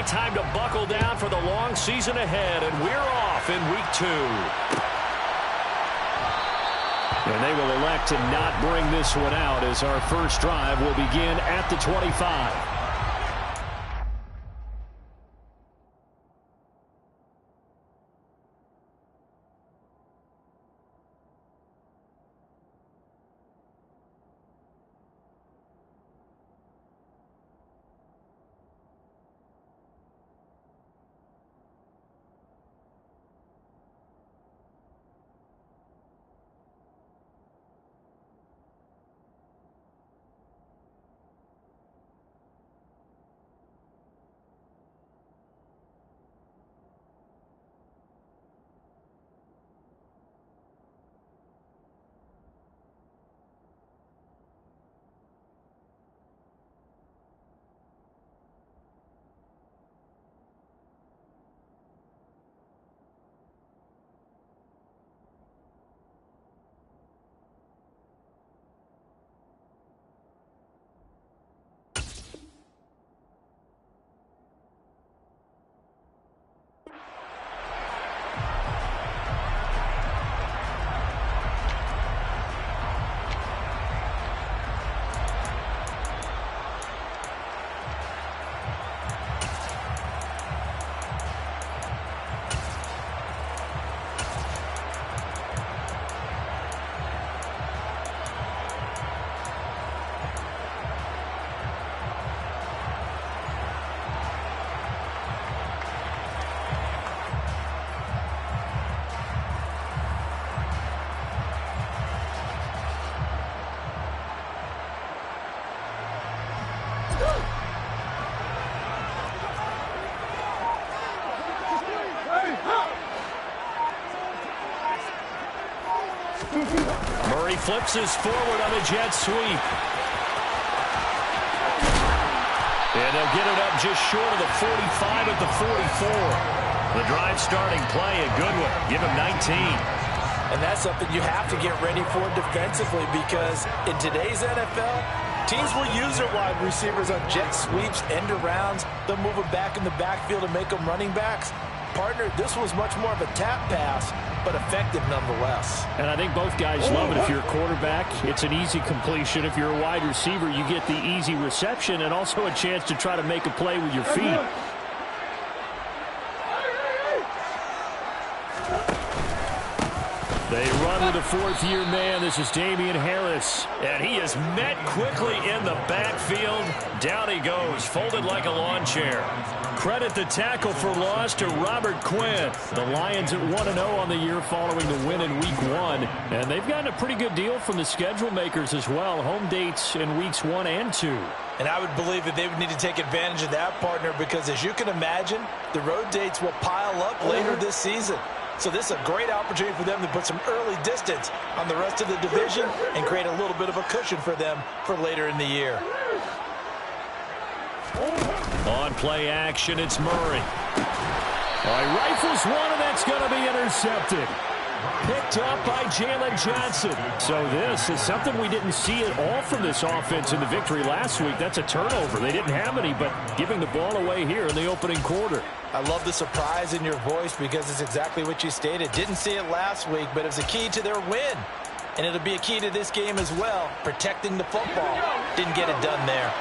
time to buckle down for the long season ahead, and we're off in week 2. And they will elect to not bring this one out as our first drive will begin at the 25. Murray flips his forward on the jet sweep. And they'll get it up just short of the 45 at the 44. The drive starting play, a good one. Give him 19. And that's something you have to get ready for defensively, because in today's NFL, teams will use their wide receivers on jet sweeps, end arounds. They'll move them back in the backfield and make them running backs. Partner, this was much more of a tap pass, but effective nonetheless. And I think both guys love it. If you're a quarterback, it's an easy completion. If you're a wide receiver, you get the easy reception and also a chance to try to make a play with your feet. They run with a fourth-year man. This is Damian Harris. And he is met quickly in the backfield. Down he goes, folded like a lawn chair. Credit the tackle for loss to Robert Quinn. The Lions at 1-0 on the year following the win in Week 1. And they've gotten a pretty good deal from the schedule makers as well. Home dates in Weeks 1 and 2. And I would believe that they would need to take advantage of that, partner, because as you can imagine, the road dates will pile up later this season. So this is a great opportunity for them to put some early distance on the rest of the division and create a little bit of a cushion for them for later in the year. On play action, it's Murray. Rifles one, and that's going to be intercepted. Picked up by Jalen Johnson. So this is something we didn't see at all from this offense in the victory last week. That's a turnover. They didn't have any, but giving the ball away here in the opening quarter. I love the surprise in your voice, because it's exactly what you stated. Didn't see it last week, but it was a key to their win. And it'll be a key to this game as well, protecting the football. Didn't get it done there.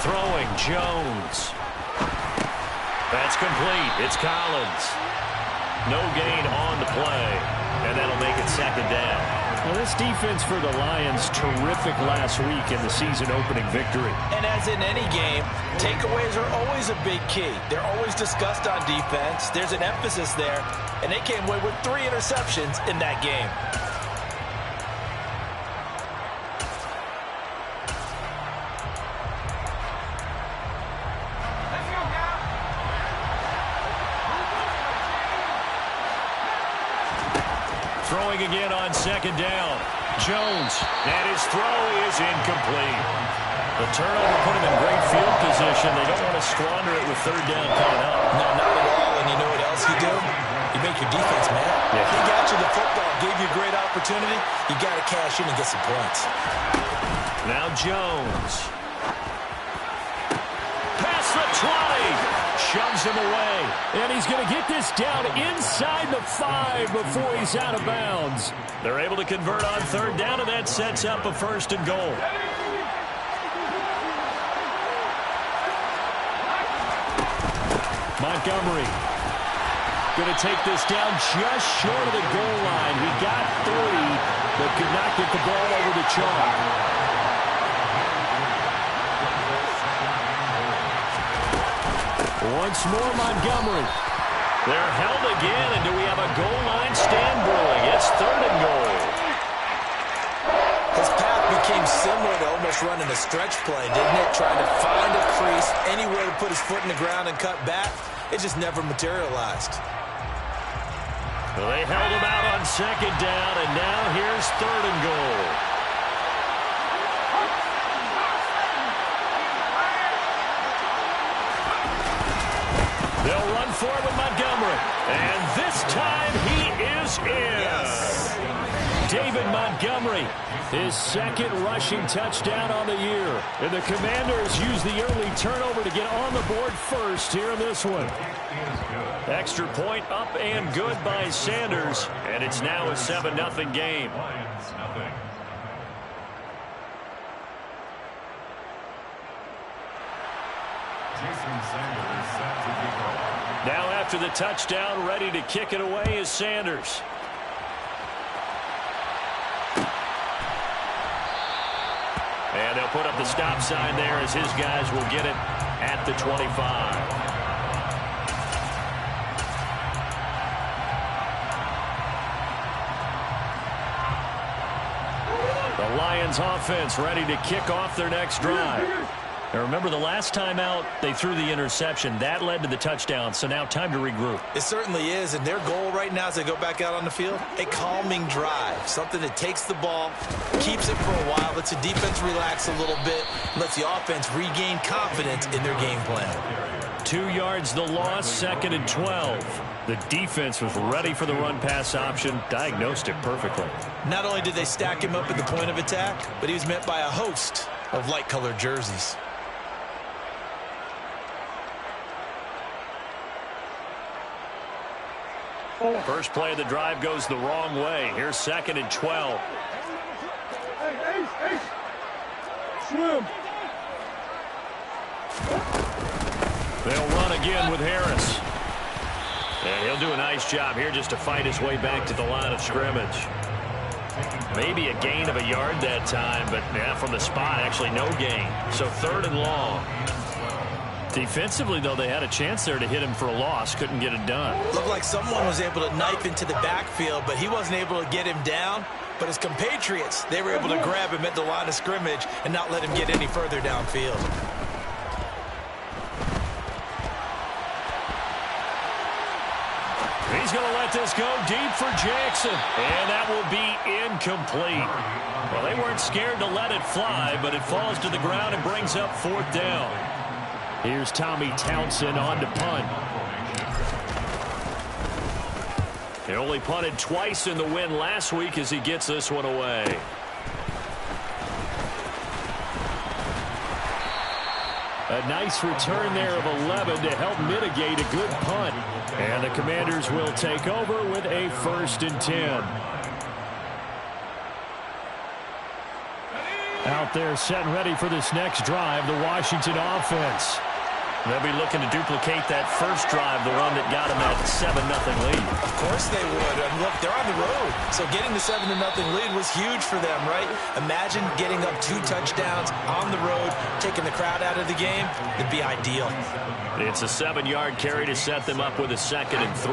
Throwing Jones. That's complete. It's Collins. No gain on the play. And that'll make it second down. Well, this defense for the Lions, terrific last week in the season opening victory. And as in any game, takeaways are always a big key. They're always discussed on defense. There's an emphasis there. And they came away with 3 interceptions in that game. Throwing again on second down. Jones, and his throw is incomplete. The turnover put him in great field position. They don't want to squander it with third down coming up. No, not at all. And you know what else you do? You make your defense mad. Yeah. He got you the football gave you a great opportunity. You got to cash in and get some points. Now Jones. Past the 20. Shoves him away. And he's going to get this down inside the 5 before he's out of bounds. They're able to convert on third down, and that sets up a 1st and goal. Montgomery going to take this down just short of the goal line. He got 3, but could not get the ball over the chalk. Once more, Montgomery. They're held again, and do we have a goal line stand brewing? It's 3rd and goal. His path became similar to almost running a stretch play, didn't it? Trying to find a crease, anywhere to put his foot in the ground and cut back. It just never materialized. Well, they held him out on 2nd down, and now here's 3rd and goal. They'll run for it with Montgomery. And this time he is in. Yes. David Montgomery, his 2nd rushing touchdown on the year. And the Commanders use the early turnover to get on the board first here in this one. Extra point up and good by Sanders. And it's now a 7-0 game. Now after the touchdown, ready to kick it away is Sanders. And they'll put up the stop sign there as his guys will get it at the 25. The Lions offense ready to kick off their next drive. Now remember, the last time out, they threw the interception. That led to the touchdown, so now time to regroup. It certainly is, and their goal right now as they go back out on the field, a calming drive, something that takes the ball, keeps it for a while, lets the defense relax a little bit, lets the offense regain confidence in their game plan. 2 yards the loss, 2nd and 12. The defense was ready for the run-pass option, diagnosed it perfectly. Not only did they stack him up at the point of attack, but he was met by a host of light-colored jerseys. First play of the drive goes the wrong way. Here's 2nd and 12. Swim. They'll run again with Harris. And he'll do a nice job here just to fight his way back to the line of scrimmage. Maybe a gain of a yard that time, but yeah, from the spot, actually no gain. So 3rd and long. Defensively, though, they had a chance there to hit him for a loss. Couldn't get it done. Looked like someone was able to knife into the backfield, but he wasn't able to get him down. But his compatriots, they were able to grab him at the line of scrimmage and not let him get any further downfield. He's going to let this go deep for Jackson. And that will be incomplete. Well, they weren't scared to let it fly, but it falls to the ground and brings up 4th down. Here's Tommy Townsend on to punt. He only punted twice in the win last week as he gets this one away. A nice return there of 11 to help mitigate a good punt. And the Commanders will take over with a 1st and 10. Out there set and ready for this next drive, the Washington offense. They'll be looking to duplicate that first drive, the one that got them that 7-0 lead. Of course they would. And look, they're on the road. So getting the 7-0 lead was huge for them, right? Imagine getting up 2 touchdowns on the road, taking the crowd out of the game. It'd be ideal. It's a 7-yard carry to set them up with a 2nd and 3.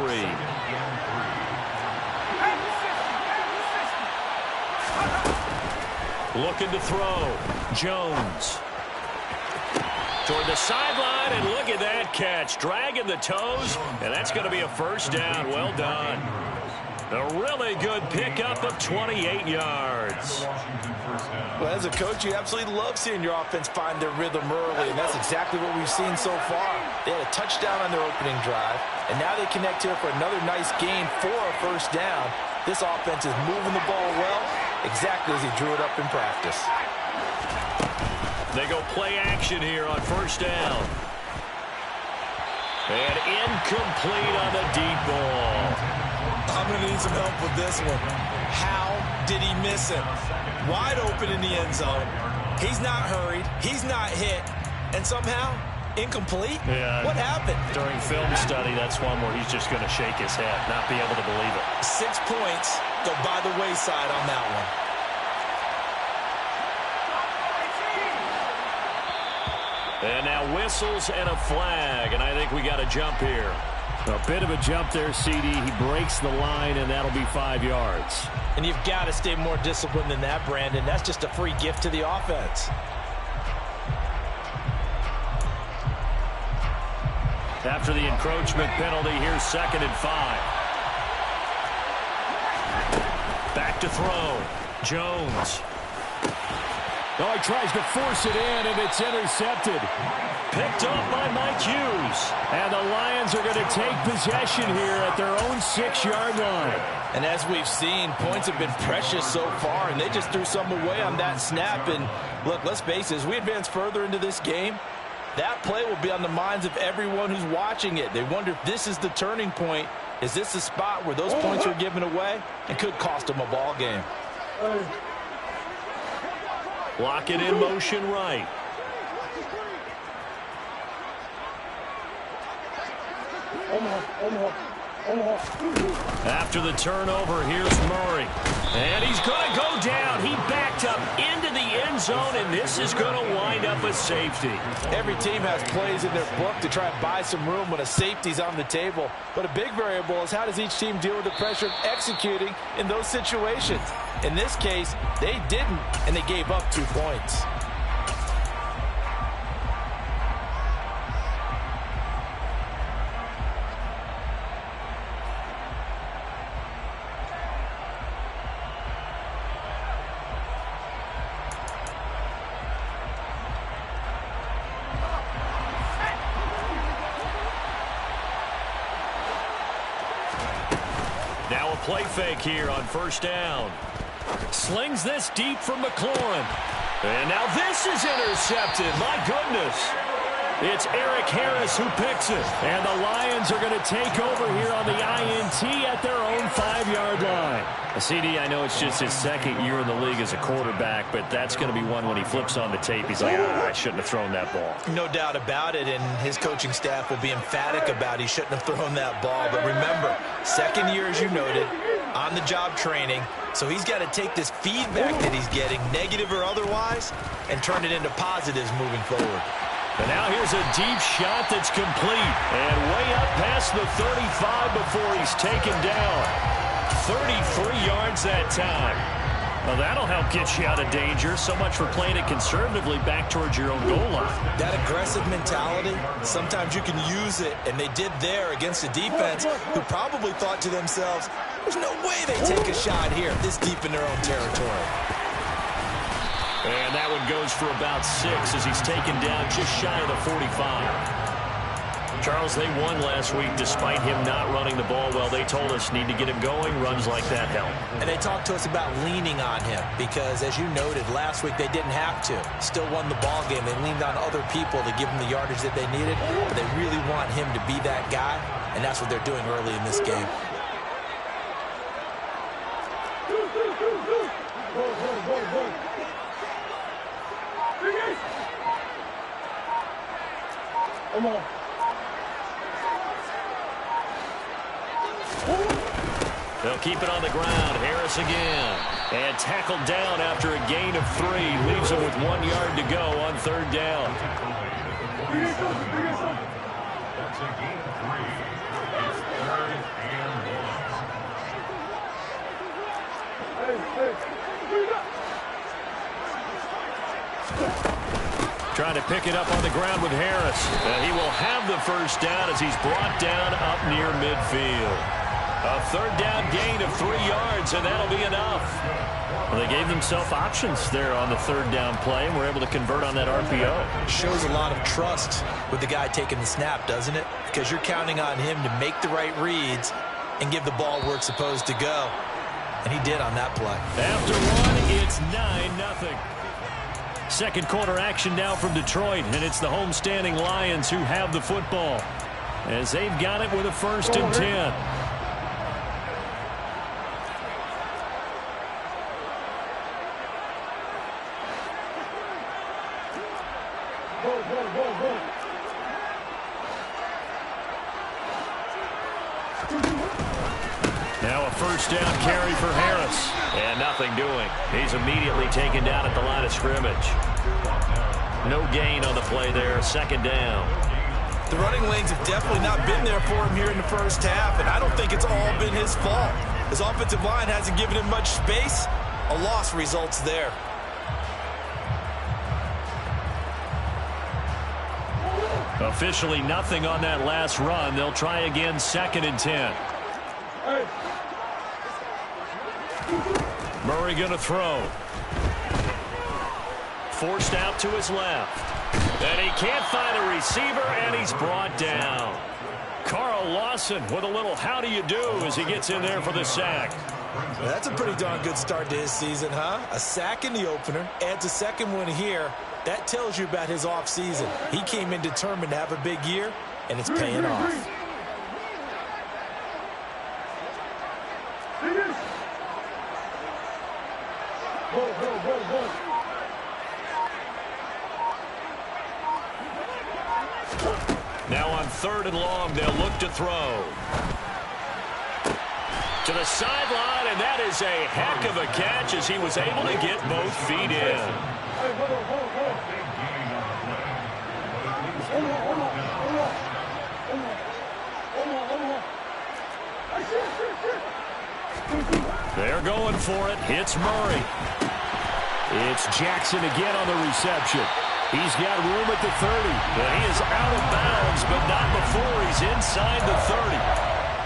Looking to throw. Jones. Toward the sideline, and look at that catch. Dragging the toes, and that's going to be a 1st down. Well done. A really good pickup of 28 yards. Well, as a coach, you absolutely love seeing your offense find their rhythm early, and that's exactly what we've seen so far. They had a touchdown on their opening drive, and now they connect here for another nice gain for a 1st down. This offense is moving the ball well, exactly as he drew it up in practice. They go play action here on first down. And incomplete on the deep ball. I'm going to need some help with this one. How did he miss it? Wide open in the end zone. He's not hurried. He's not hit. And somehow, incomplete? Yeah. What happened? During film study, that's one where he's just going to shake his head, not be able to believe it. 6 points go by the wayside on that one. And now whistles and a flag, and I think we got a jump here. A bit of a jump there, CD. He breaks the line, and that'll be 5 yards. And you've got to stay more disciplined than that, Brandon. That's just a free gift to the offense. After the encroachment penalty, here's 2nd and 5. Back to throw. Jones. Oh, he tries to force it in, and it's intercepted. Picked up by Mike Hughes. And the Lions are going to take possession here at their own 6-yard line. And as we've seen, points have been precious so far, and they just threw some away on that snap. And look, let's face it, as we advance further into this game, that play will be on the minds of everyone who's watching it. They wonder if this is the turning point. Is this the spot where those points are given away and could cost them a ball game? Block it in motion right. After the turnover, here's Murray. And he's going to go down. He backed up into the end zone, and this is going to wind up a safety. Every team has plays in their book to try and buy some room when a safety's on the table. But a big variable is how does each team deal with the pressure of executing in those situations. In this case, they didn't, and they gave up 2 points. Now a play fake here on first down. Slings this deep from McLaurin. And now this is intercepted. My goodness. It's Eric Harris who picks it. And the Lions are going to take over here on the INT at their own 5-yard line. CD, I know it's just his 2nd year in the league as a quarterback, but that's going to be one when he flips on the tape. He's like, I shouldn't have thrown that ball. No doubt about it, and his coaching staff will be emphatic about he shouldn't have thrown that ball. But remember, 2nd year, as you noted, on-the-job training. So he's got to take this feedback that he's getting, negative or otherwise, and turn it into positives moving forward. And now here's a deep shot that's complete. And way up past the 35 before he's taken down. 33 yards that time. Well, that'll help get you out of danger. So much for playing it conservatively back towards your own goal line. That aggressive mentality, sometimes you can use it, and they did there against a defense who probably thought to themselves, there's no way they take a shot here this deep in their own territory. And that one goes for about 6 as he's taken down just shy of the 45. Charles, they won last week despite him not running the ball well. They told us need to get him going. Runs like that help. And they talked to us about leaning on him because, as you noted, last week they didn't have to. Still won the ball game. They leaned on other people to give them the yardage that they needed, but they really want him to be that guy, and that's what they're doing early in this game. Come on. They'll keep it on the ground. Harris again. And tackled down after a gain of 3. Leaves him with 1 yard to go on 3rd down. That's a gain of 3. It's 3rd and 1. Trying to pick it up on the ground with Harris. He will have the first down as he's brought down up near midfield. A 3rd down gain of 3 yards, and that'll be enough. Well, they gave themselves options there on the 3rd down play, and were able to convert on that RPO. Shows a lot of trust with the guy taking the snap, doesn't it? Because you're counting on him to make the right reads and give the ball where it's supposed to go. And he did on that play. After one, it's 9-0. Second quarter action now from Detroit, and it's the homestanding Lions who have the football as they've got it with a 1st and 10. Now a 1st down carry for Harris. And nothing doing. He's immediately taken down at the line of scrimmage. No gain on the play there. 2nd down. The running lanes have definitely not been there for him here in the first half, and I don't think it's all been his fault. His offensive line hasn't given him much space. A loss results there. Officially nothing on that last run. They'll try again 2nd and 10. Murray going to throw. Forced out to his left. And he can't find a receiver, and he's brought down. Carl Lawson with a little how do you do as he gets in there for the sack. Well, that's a pretty darn good start to his season, huh? A sack in the opener, adds a 2nd one here. That tells you about his offseason. He came in determined to have a big year, and it's paying off. Now on 3rd and long, they'll look to throw. To the sideline, and that is a heck of a catch as he was able to get both feet in. They're going for it. Hits Murray. It's Jackson again on the reception. He's got room at the 30. But he is out of bounds, but not before he's inside the 30.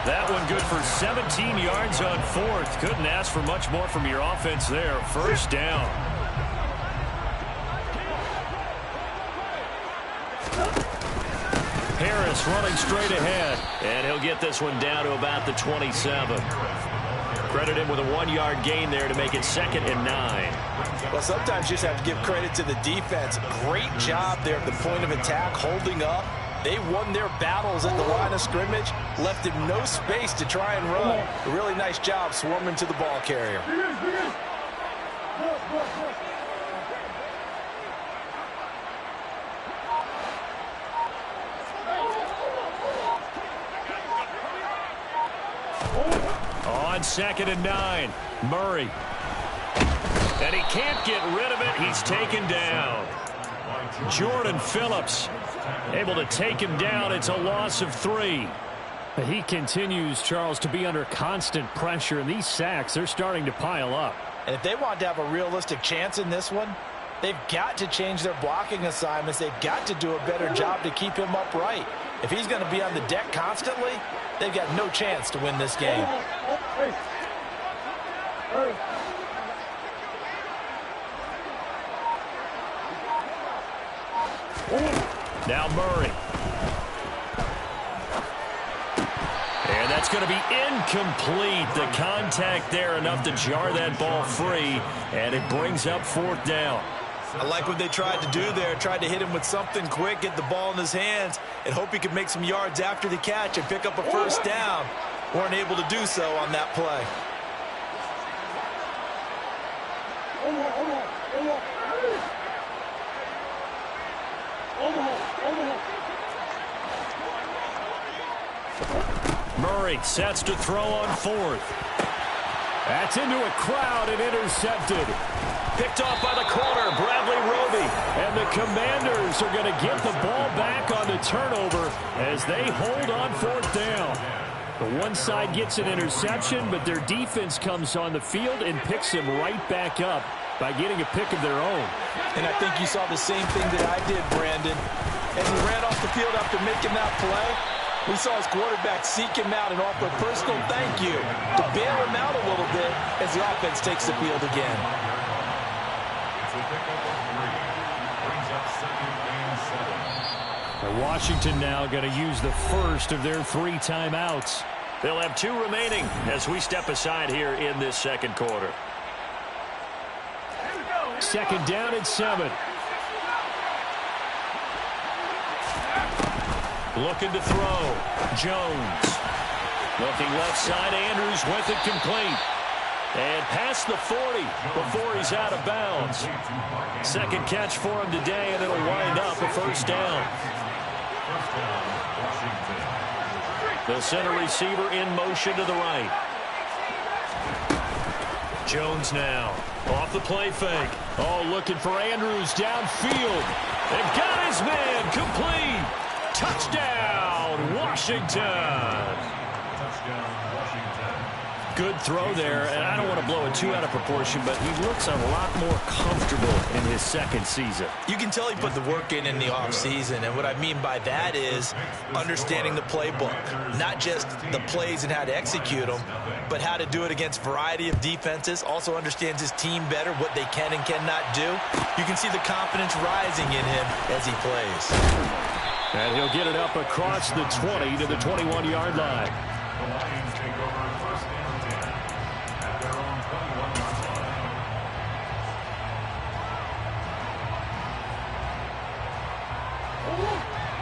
That one good for 17 yards on 4th. Couldn't ask for much more from your offense there. 1st down. Harris running straight ahead. And he'll get this one down to about the 27. Credit him with a 1-yard gain there to make it 2nd and 9. Well, sometimes you just have to give credit to the defense. Great job there at the point of attack, holding up. They won their battles at the line of scrimmage, left him no space to try and run. A really nice job swarming to the ball carrier. On 2nd and 9, Murray. And he can't get rid of it. He's taken down. Jordan Phillips able to take him down. It's a loss of 3. He continues, Charles, to be under constant pressure, and these sacks are starting to pile up. And if they want to have a realistic chance in this one, they've got to change their blocking assignments. They've got to do a better job to keep him upright. If he's going to be on the deck constantly, they've got no chance to win this game. Now Murray. And that's going to be incomplete. The contact there enough to jar that ball free, and it brings up 4th down. I like what they tried to do there. Tried to hit him with something quick, get the ball in his hands, and hope he could make some yards after the catch and pick up a 1st down. Weren't able to do so on that play. Murray sets to throw on 4th. That's into a crowd and intercepted. Picked off by the corner, Bradley Roby. And the Commanders are going to get the ball back on the turnover as they hold on 4th down. The one side gets an interception, but their defense comes on the field and picks them right back up by getting a pick of their own. And I think you saw the same thing that I did, Brandon. As he ran off the field after making that play, we saw his quarterback seek him out and offer a personal thank you to bail him out a little bit as the offense takes the field again. Washington now going to use the first of their 3 timeouts. They'll have 2 remaining as we step aside here in this second quarter. Second down at 7. Looking to throw. Jones. Looking left side. Andrews with it complete. And past the 40 before he's out of bounds. Second catch for him today, and it'll wind up a first down. The center receiver in motion to the right. Jones now. Off the play fake. Oh, looking for Andrews downfield. They've got his man complete. Touchdown, Washington. Good throw there, and I don't want to blow it too out of proportion, but he looks a lot more comfortable in his second season. You can tell he put the work in the offseason, and what I mean by that is understanding the playbook. Not just the plays and how to execute them, but how to do it against a variety of defenses. Also understands his team better, what they can and cannot do. You can see the confidence rising in him as he plays. And he'll get it up across the 20 to the 21-yard line.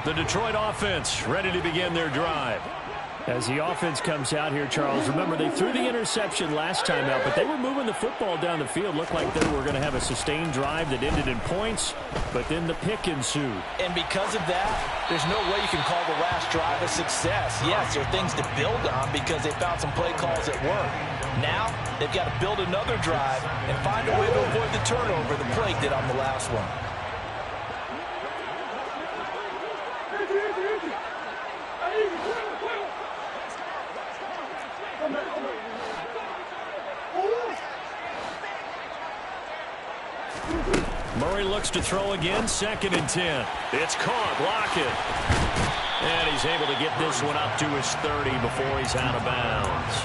The Detroit offense ready to begin their drive. As the offense comes out here, Charles, remember they threw the interception last time out, but they were moving the football down the field. Looked like they were going to have a sustained drive that ended in points, but then the pick ensued. And because of that, there's no way you can call the last drive a success. Yes, there are things to build on because they found some play calls that work. Now, they've got to build another drive and find a way to avoid the turnover the play did on the last one. Murray looks to throw again, 2nd and 10. It's caught, Lockett. And he's able to get this one up to his 30 before he's out of bounds.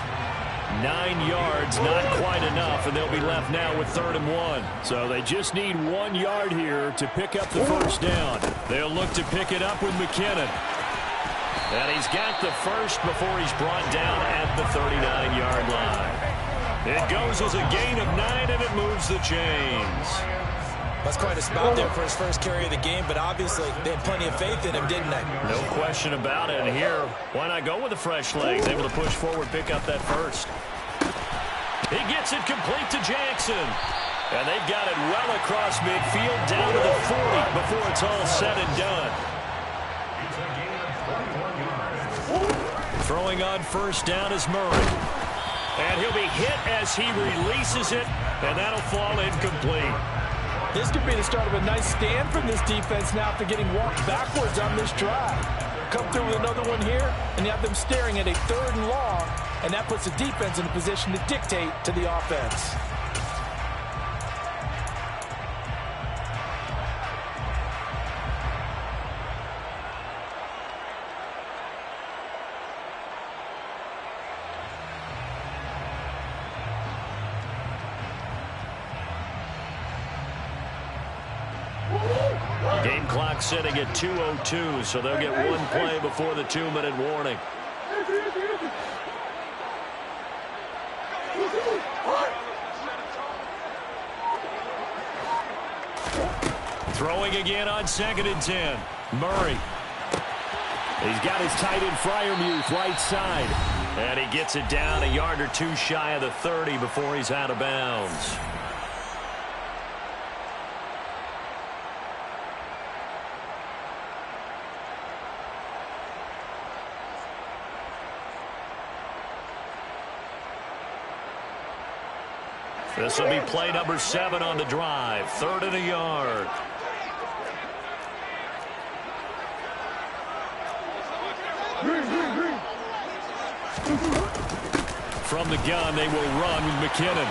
9 yards, not quite enough, and they'll be left now with 3rd and 1. So they just need 1 yard here to pick up the first down. They'll look to pick it up with McKinnon. And he's got the first before he's brought down at the 39-yard line. It goes as a gain of 9, and it moves the chains. That's quite a spot there for his first carry of the game, but obviously they had plenty of faith in him, didn't they? No question about it. And here, why not go with the fresh legs? Able to push forward, pick up that first. He gets it complete to Jackson. And they've got it well across midfield, down to the 40 before it's all said and done. Throwing on first down is Murray. And he'll be hit as he releases it, and that'll fall incomplete. This could be the start of a nice stand from this defense now after getting walked backwards on this drive. Come through with another one here, and you have them staring at a 3rd and long, and that puts the defense in a position to dictate to the offense. Game clock sitting at 2:02, so they'll get one play before the 2-minute warning. Throwing again on 2nd and 10. Murray. He's got his tight end Freiermuth right side. And he gets it down a yard or 2 shy of the 30 before he's out of bounds. This will be play number 7 on the drive. 3rd and a yard. From the gun, they will run with McKinnon.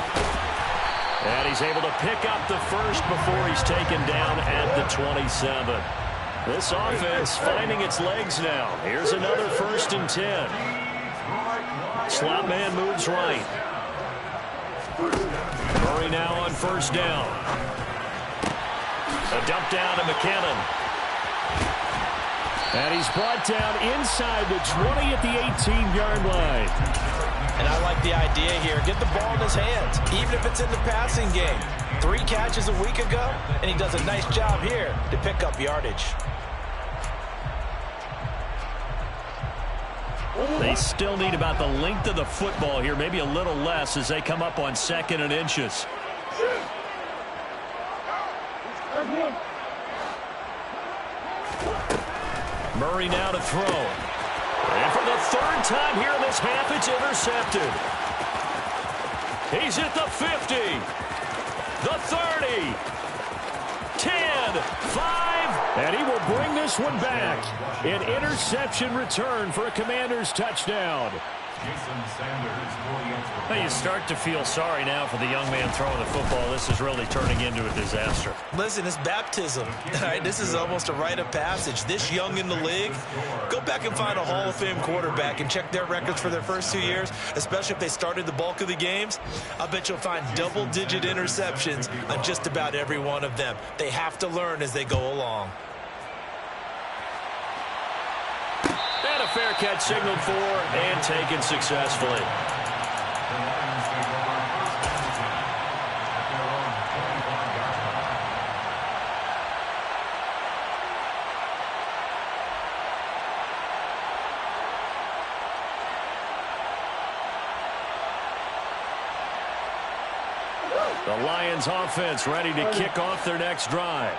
And he's able to pick up the first before he's taken down at the 27. This offense finding its legs now. Here's another 1st and 10. Slot man moves right. Murray now on first down. A dump down to McKinnon. And he's brought down inside the 20 at the 18-yard line. And I like the idea here. Get the ball in his hands, even if it's in the passing game. 3 catches a week ago, and he does a nice job here to pick up yardage. They still need about the length of the football here, maybe a little less as they come up on 2nd and inches. Murray now to throw. And for the 3rd time here in this half, it's intercepted. He's at the 50, the 30, 10, 5. And he will bring this one back. An interception return for a Commanders touchdown. Well, you start to feel sorry now for the young man throwing the football. This is really turning into a disaster. Listen, it's baptism. Right? This is almost a rite of passage. This young in the league, go back and find a Hall of Fame quarterback and check their records for their first 2 years, especially if they started the bulk of the games. I bet you'll find double-digit interceptions on just about every one of them. They have to learn as they go along. And a fair catch signaled for and taken successfully. The Lions offense ready to kick off their next drive.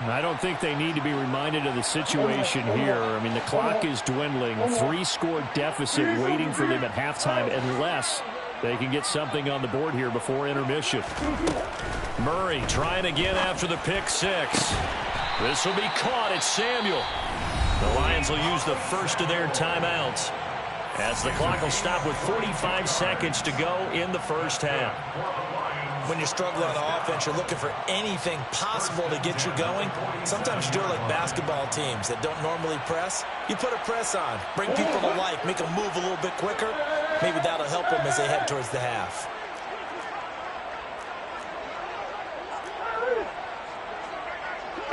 I don't think they need to be reminded of the situation here. I mean, the clock is dwindling. 3-score deficit waiting for them at halftime unless they can get something on the board here before intermission. Murray trying again after the pick 6. This will be caught. It's Samuel. The Lions will use the first of their timeouts as the clock will stop with 45 seconds to go in the first half. When you're struggling on offense, you're looking for anything possible to get you going. Sometimes you do it like basketball teams that don't normally press. You put a press on, bring people to life, make them move a little bit quicker. Maybe that'll help them as they head towards the half.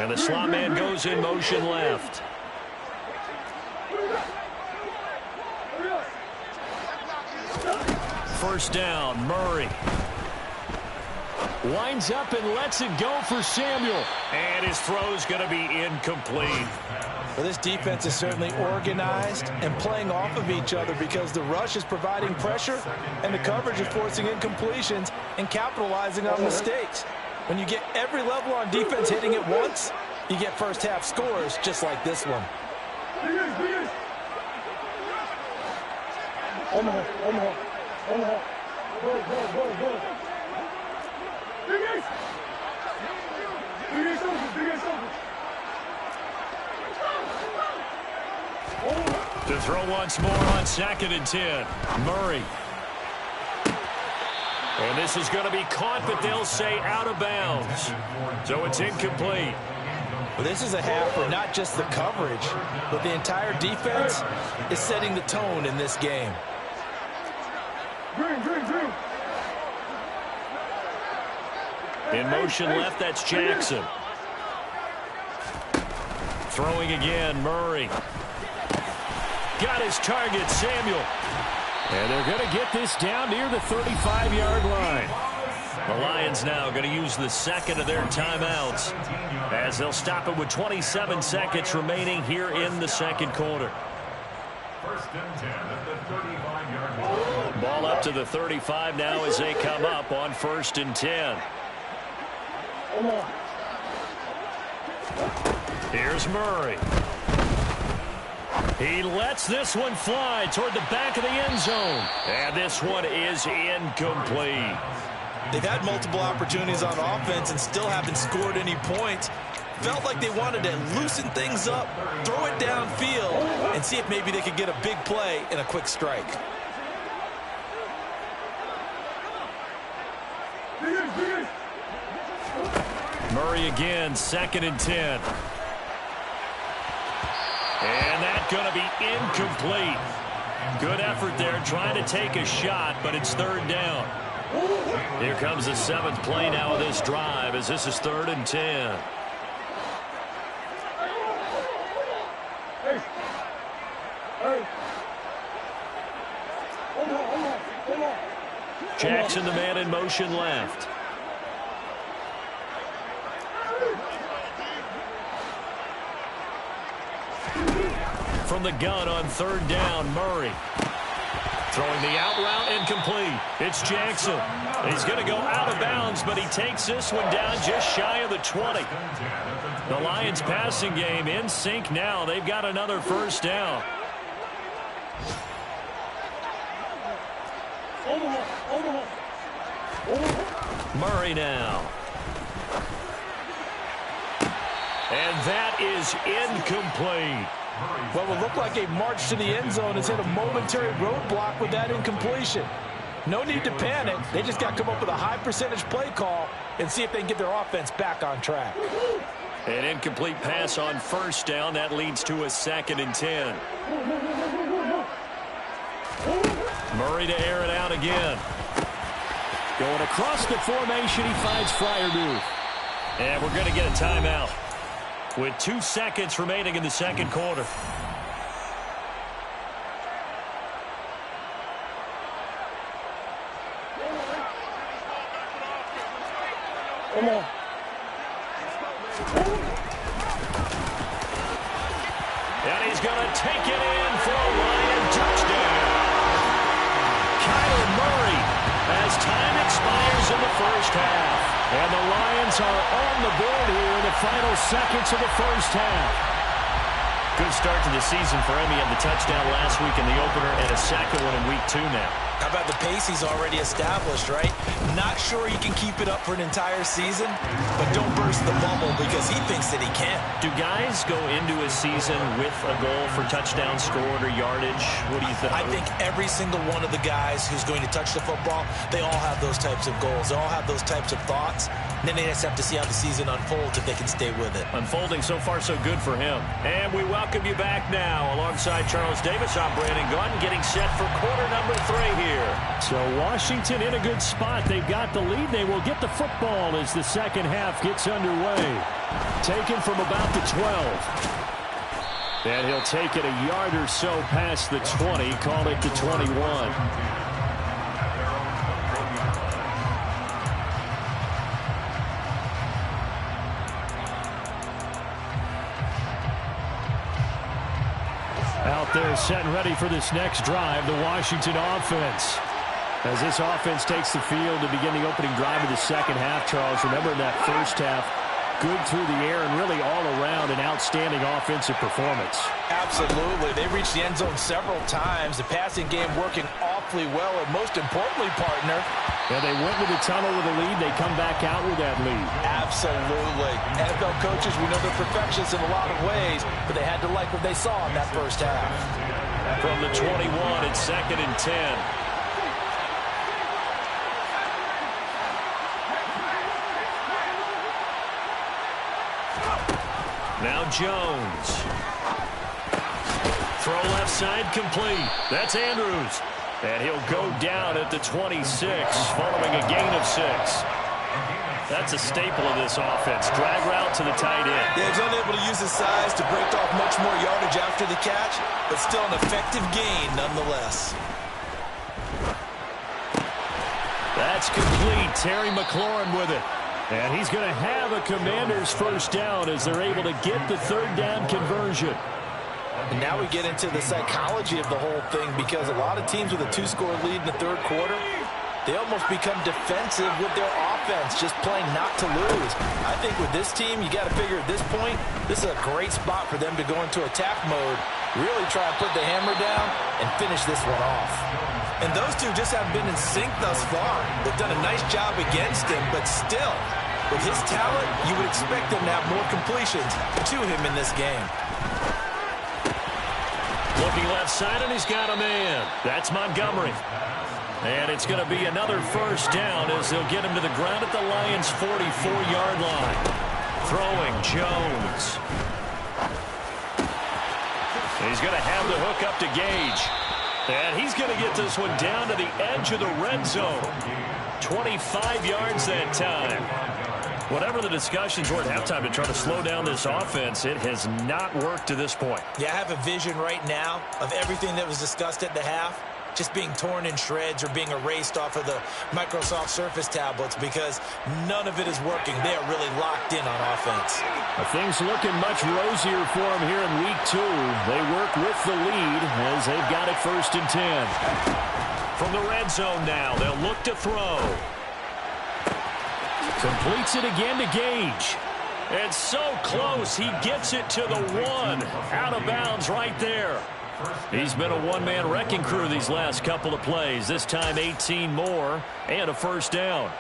And the slot man goes in motion left. First down, Murray. Winds up and lets it go for Samuel. And his throw's going to be incomplete. Well, this defense is certainly organized and playing off of each other because the rush is providing pressure and the coverage is forcing incompletions and capitalizing on mistakes. When you get every level on defense hitting at once, you get first half scores just like this one. To throw once more on 2nd and 10. Murray. And this is going to be caught, but they'll say out of bounds. So it's incomplete. Well, this is a half where not just the coverage, but the entire defense is setting the tone in this game. In motion left, that's Jackson. Throwing again, Murray. Got his target, Samuel. And they're going to get this down near the 35-yard line. The Lions now going to use the second of their timeouts as they'll stop it with 27 seconds remaining here in the second quarter. First and 10 at the 35-yard line. Ball up to the 35 now as they come up on 1st and 10. Here's Murray. He lets this one fly toward the back of the end zone. And this one is incomplete. They've had multiple opportunities on offense and still haven't scored any points. Felt like they wanted to loosen things up, throw it downfield, and see if maybe they could get a big play and a quick strike. Murray again, 2nd and 10. And that's going to be incomplete. Good effort there trying to take a shot, but it's 3rd down. Here comes the 7th play now of this drive as this is 3rd and 10. Jackson, the man in motion left. From the gun on third down, Murray. Throwing the out route incomplete. It's Jackson. He's going to go out of bounds, but he takes this one down just shy of the 20. The Lions passing game in sync now. They've got another first down. Murray now. And that is incomplete. Well, it looked like a march to the end zone has hit a momentary roadblock with that incompletion. No need to panic. They just got to come up with a high percentage play call and see if they can get their offense back on track. An incomplete pass on first down. That leads to a 2nd and 10. Murray to air it out again. Going across the formation, he finds Freiermuth. And we're going to get a timeout with 2 seconds remaining in the second quarter. Come on. And he's going to take it in for a Lion touchdown. Kyler Murray, as time expires in the first half. And the Lions are on the board here in the final seconds of the first half. Good start to the season for him. He had the touchdown last week in the opener and a second one in week 2 now. How about the pace he's already established, right? Not sure he can keep it up for an entire season, but don't burst the bubble because he thinks that he can. Do guys go into a season with a goal for touchdown scored or yardage? What do you think? I think every single one of the guys who's going to touch the football, they all have those types of goals. They all have those types of thoughts. And then they just have to see how the season unfolds if they can stay with it. Unfolding so far so good for him. And we welcome you back now. Alongside Charles Davis, I'm Brandon Gunn, getting set for quarter number 3 here. So Washington in a good spot. They've got the lead. They will get the football as the second half gets underway. Taken from about the 12. And he'll take it a yard or so past the 20. Call it the 21. Out there set and ready for this next drive, the Washington offense. As this offense takes the field to begin the opening drive of the second half, Charles, remember in that first half, good through the air and really all around an outstanding offensive performance. Absolutely. They reached the end zone several times. The passing game working awfully well, and most importantly, partner. And they went to the tunnel with a lead. They come back out with that lead. Absolutely. NFL coaches, we know they're perfectionists in a lot of ways, but they had to like what they saw in that first half. From the 21, it's 2nd and 10. Now Jones. Throw left side complete. That's Andrews. And he'll go down at the 26 following a gain of 6. That's a staple of this offense. Drag route to the tight end. Yeah, he's unable to use his size to break off much more yardage after the catch, but still an effective gain nonetheless. That's complete. Terry McLaurin with it. And he's going to have a Commanders first down as they're able to get the third down conversion. And now we get into the psychology of the whole thing, because a lot of teams with a 2-score lead in the third quarter, they almost become defensive with their offense, just playing not to lose. I think with this team, you got to figure at this point, this is a great spot for them to go into attack mode, really try to put the hammer down and finish this one off. And those two just haven't been in sync thus far. They've done a nice job against him, but still, with his talent, you would expect them to have more completions to him in this game. Looking left side, and he's got a man. That's Montgomery. And it's going to be another first down as they'll get him to the ground at the Lions' 44-yard line. Throwing Jones. He's going to have the hook up to Gage. And he's going to get this one down to the edge of the red zone. 25 yards that time. Whatever the discussions were at halftime to try to slow down this offense, it has not worked to this point. Yeah, I have a vision right now of everything that was discussed at the half just being torn in shreds or being erased off of the Microsoft Surface tablets because none of it is working. They are really locked in on offense. Things looking much rosier for them here in week 2. They work with the lead as they've got it 1st and 10. From the red zone now, they'll look to throw. Completes it again to Gage. And so close, he gets it to the 1. Out of bounds right there. He's been a one-man wrecking crew these last couple of plays. This time 18 more and a 1st down.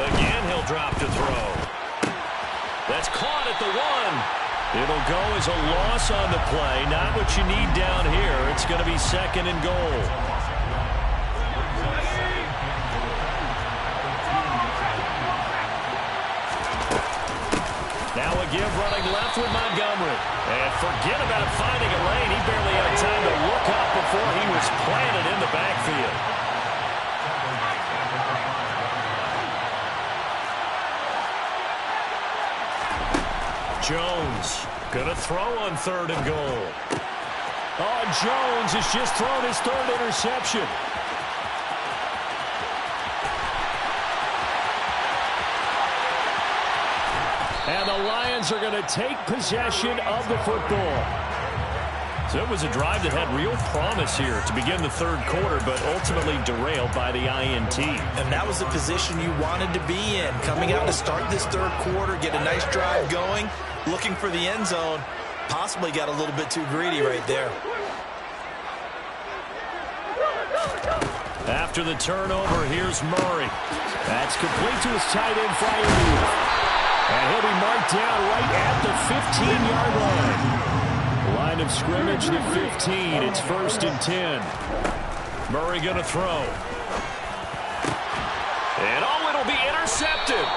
Again, he'll drop to throw. That's caught at the 1. It'll go as a loss on the play. Not what you need down here. It's going to be 2nd and goal. Now a give running left with Montgomery. And forget about finding a lane. He barely had time to look up before he was planted in the backfield. Jones gonna throw on 3rd and goal. Oh, Jones has just thrown his 3rd interception. And the Lions are going to take possession of the football. So it was a drive that had real promise here to begin the 3rd quarter, but ultimately derailed by the INT. And that was the position you wanted to be in. Coming out to start this 3rd quarter, get a nice drive going, looking for the end zone. Possibly got a little bit too greedy right there. After the turnover, here's Murray. That's complete to his tight end, Freiermuth. And he'll be marked down right at the 15-yard line. Line of scrimmage, the 15. It's 1st and 10. Murray going to throw. And oh, it'll be intercepted.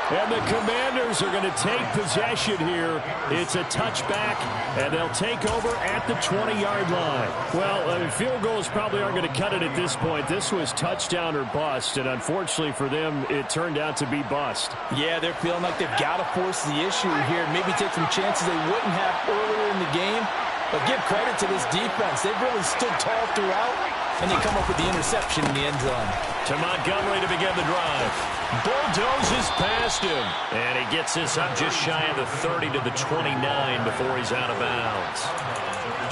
And the Commanders are going to take possession here. It's a touchback, and they'll take over at the 20-yard line. Well, field goals probably aren't going to cut it at this point. This was touchdown or bust, and unfortunately for them, it turned out to be bust. Yeah, they're feeling like they've got to force the issue here. Maybe take some chances they wouldn't have earlier in the game. But give credit to this defense. They've really stood tall throughout, and they come up with the interception in the end zone. To Montgomery to begin the drive. Bulldozes past him. And he gets this up just shy of the 30 to the 29 before he's out of bounds.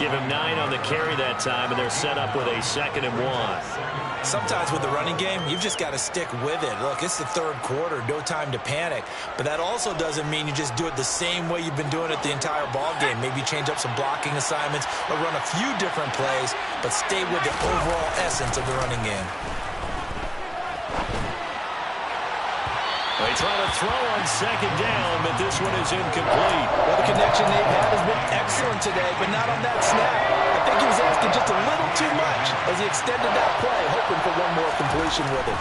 Give him 9 on the carry that time, and they're set up with a 2nd and 1. Sometimes with the running game, you've just got to stick with it. Look, it's the 3rd quarter, no time to panic. But that also doesn't mean you just do it the same way you've been doing it the entire ball game. Maybe change up some blocking assignments or run a few different plays, but stay with the overall essence of the running game. They try to throw on 2nd down, but this one is incomplete. Well, the connection they've had has been excellent today, but not on that snap. I think he was asking just a little too much as he extended that play, hoping for one more completion with it.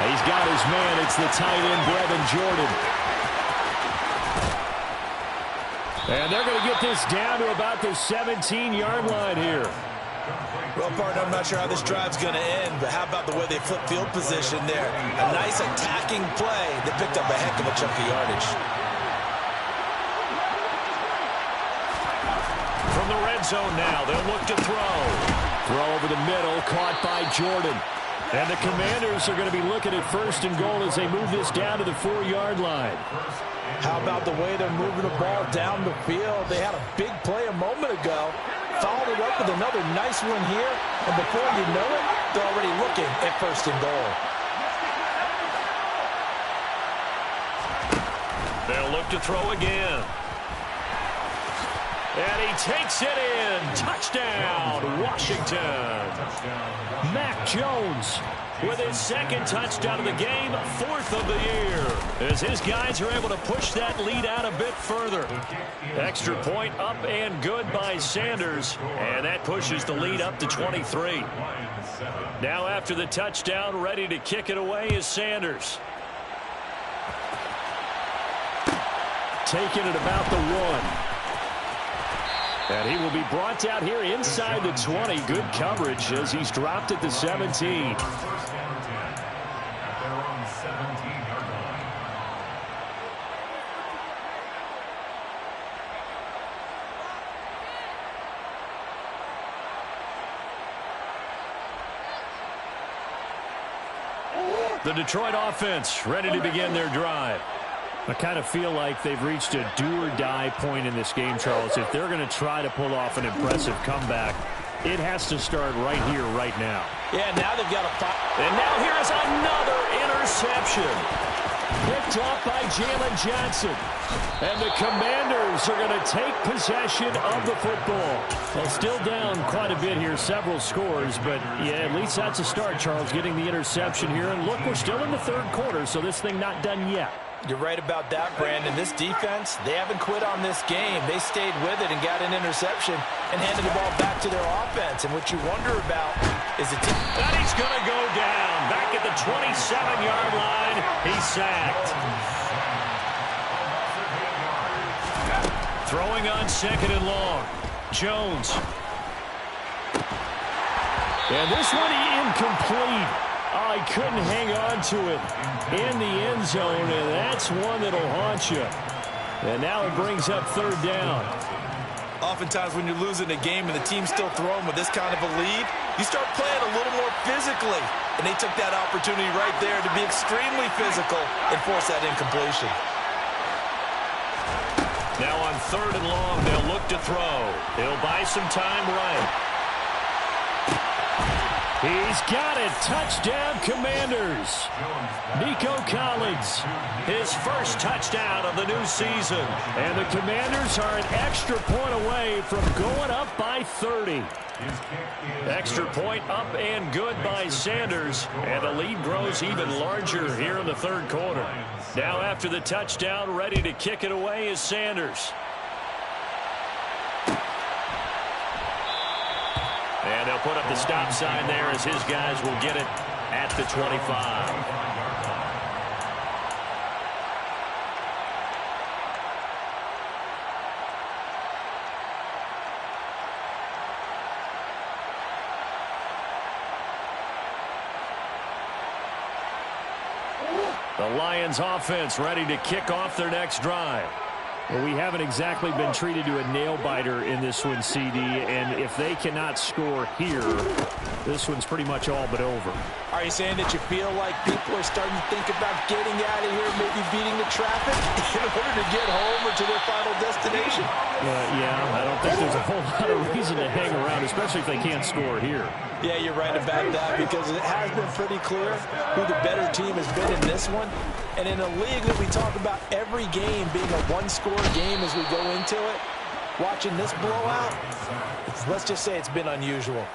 He's got his man. It's the tight end, Brevin Jordan. And they're going to get this down to about the 17-yard line here. Well, partner, I'm not sure how this drive's going to end, but how about the way they flip field position there? A nice attacking play that picked up a heck of a chunk of yardage. From the red zone now, they'll look to throw. Throw over the middle, caught by Jordan. And the Commanders are going to be looking at 1st and goal as they move this down to the 4-yard line. How about the way they're moving the ball down the field? They had a big play a moment ago. Followed it up with another nice one here. And before you know it, they're already looking at 1st and goal. They'll look to throw again. And he takes it in. Touchdown, Washington. Mac Jones with his second touchdown of the game, 4th of the year, as his guys are able to push that lead out a bit further. Extra point up and good by Sanders, and that pushes the lead up to 23. Now after the touchdown, ready to kick it away is Sanders. Taking it about the 1. And he will be brought down here inside the 20. Good coverage as he's dropped at the 17. The Detroit offense ready to begin their drive. I kind of feel like they've reached a do-or-die point in this game, Charles. If they're going to try to pull off an impressive comeback, it has to start right here, right now. Yeah, now they've got to fight. And now here is another interception. Picked off by Jalen Johnson. And the Commanders are going to take possession of the football. Well, still down quite a bit here, several scores. But, yeah, at least that's a start, Charles, getting the interception here. And, look, we're still in the third quarter, so this thing not done yet. You're right about that, Brandon. This defense, they haven't quit on this game. They stayed with it and got an interception and handed the ball back to their offense. And what you wonder about is the team. And he's going to go down. Back at the 27-yard line, he's sacked. Throwing on 2nd and long. Jones. And this one incomplete. Oh, he couldn't hang on to it in the end zone, and that's one that'll haunt you. And now it brings up 3rd down. Oftentimes when you're losing a game and the team's still throwing with this kind of a lead, you start playing a little more physically. And they took that opportunity right there to be extremely physical and force that incompletion. Now on 3rd and long, they'll look to throw. He'll buy some time right. He's got it. Touchdown, Commanders. Nico Collins, his first touchdown of the new season. And the Commanders are an extra point away from going up by 30. Extra point up and good by Sanders. And the lead grows even larger here in the third quarter. Now after the touchdown, ready to kick it away is Sanders. And they'll put up the stop sign there as his guys will get it at the 25. The Lions offense ready to kick off their next drive. Well, we haven't exactly been treated to a nail-biter in this one, CD, and if they cannot score here, this one's pretty much all but over. Are you saying that you feel like people are starting to think about getting out of here, maybe beating the traffic in order to get home or to their final destination? Yeah, I don't think there's a whole lot of reason to hang around, especially if they can't score here. Yeah, you're right about that because it has been pretty clear who the better team has been in this one. And in a league that we talk about every game being a one-score game as we go into it, watching this blowout, let's just say it's been unusual.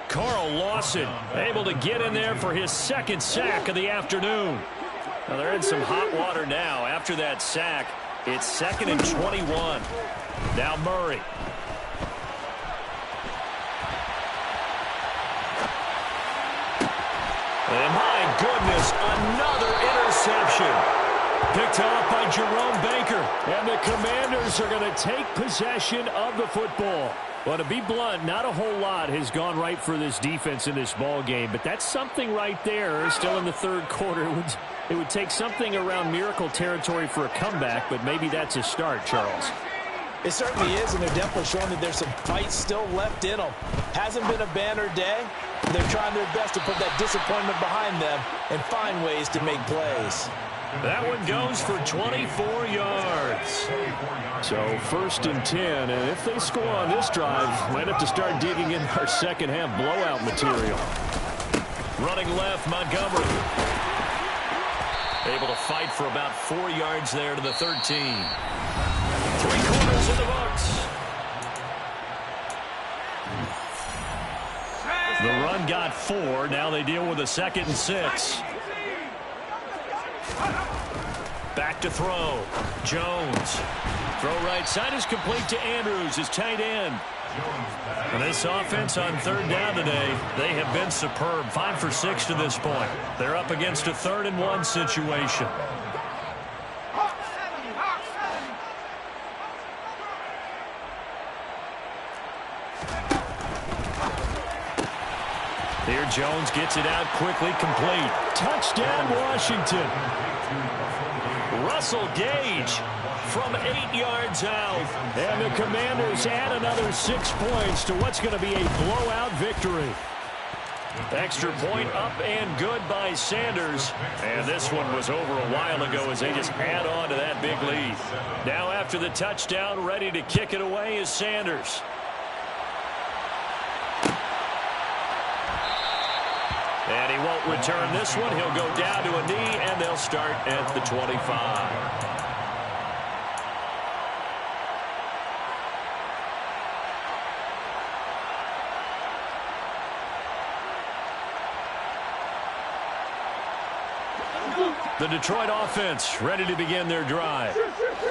Carl Lawson able to get in there for his second sack of the afternoon. Now they're in some hot water now. After that sack, it's 2nd and 21. Now Murray. And my goodness, another interception. Picked off by Jerome Baker. And the Commanders are going to take possession of the football. Well, to be blunt, not a whole lot has gone right for this defense in this ball game, but that's something right there. Still in the third quarter. It would take something around miracle territory for a comeback, but maybe that's a start, Charles. It certainly is, and they're definitely showing that there's some fight still left in them. Hasn't been a banner day. They're trying their best to put that disappointment behind them and find ways to make plays. That one goes for 24 yards. So 1st and 10, and if they score on this drive, might have to start digging in our second half blowout material. Running left, Montgomery. Able to fight for about 4 yards there to the 13. 3 quarters in the books. The run got 4. Now they deal with a 2nd and 6. Back to throw. Jones. Throw right side is complete to Andrews, his tight end. And this offense on 3rd down today, they have been superb. 5 for 6 to this point. They're up against a 3rd and 1 situation. Here Jones gets it out quickly, complete. Touchdown, Washington. Russell Gage from 8 yards out. And the Commanders add another 6 points to what's going to be a blowout victory. Extra point up and good by Sanders. And this one was over a while ago as they just add on to that big lead. Now after the touchdown, ready to kick it away is Sanders. And he won't return this one. He'll go down to a knee, and they'll start at the 25. The Detroit offense ready to begin their drive.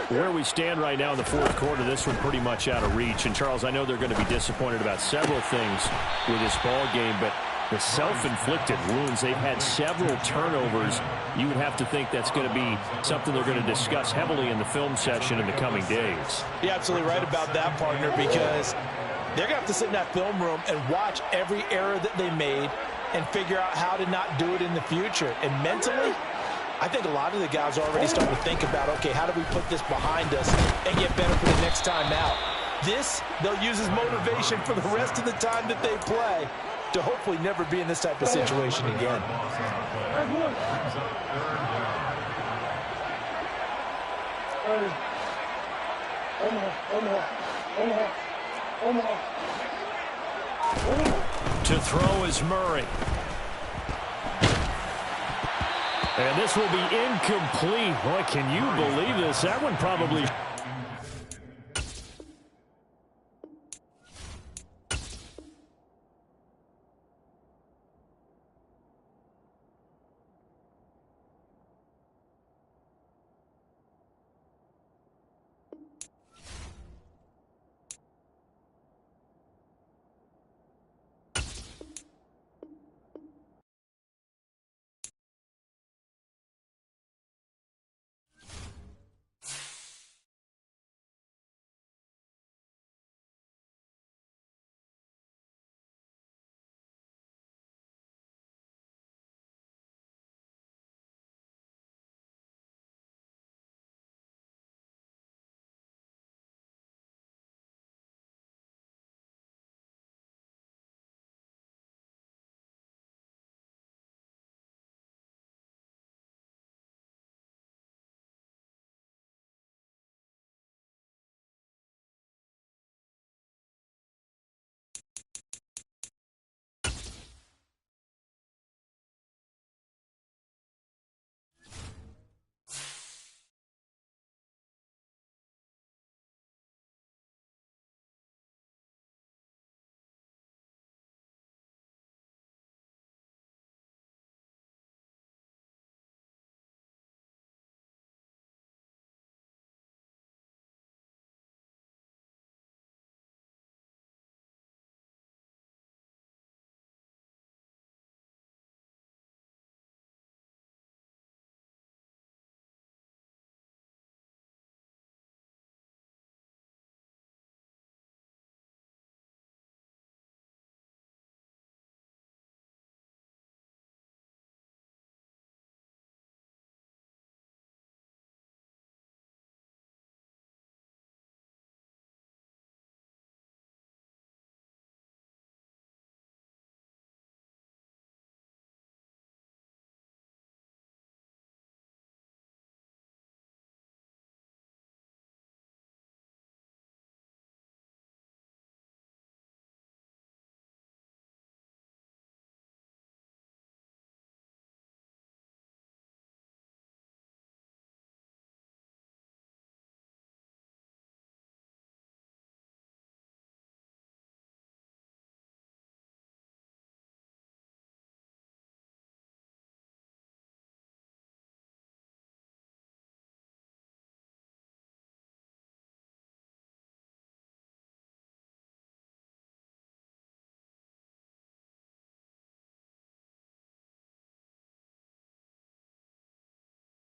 Where we stand right now in the 4th quarter, this one pretty much out of reach. And, Charles, I know they're going to be disappointed about several things with this ball game, but the self-inflicted wounds, they've had several turnovers. You would have to think that's going to be something they're going to discuss heavily in the film session in the coming days. You're absolutely right about that, partner, because they're going to have to sit in that film room and watch every error that they made and figure out how to not do it in the future. And mentally, I think a lot of the guys are already starting to think about, okay, how do we put this behind us and get better for the next time out? This, they'll use as motivation for the rest of the time that they play to hopefully never be in this type of situation again. To throw is Murray. And this will be incomplete. Boy, can you believe this? That one probably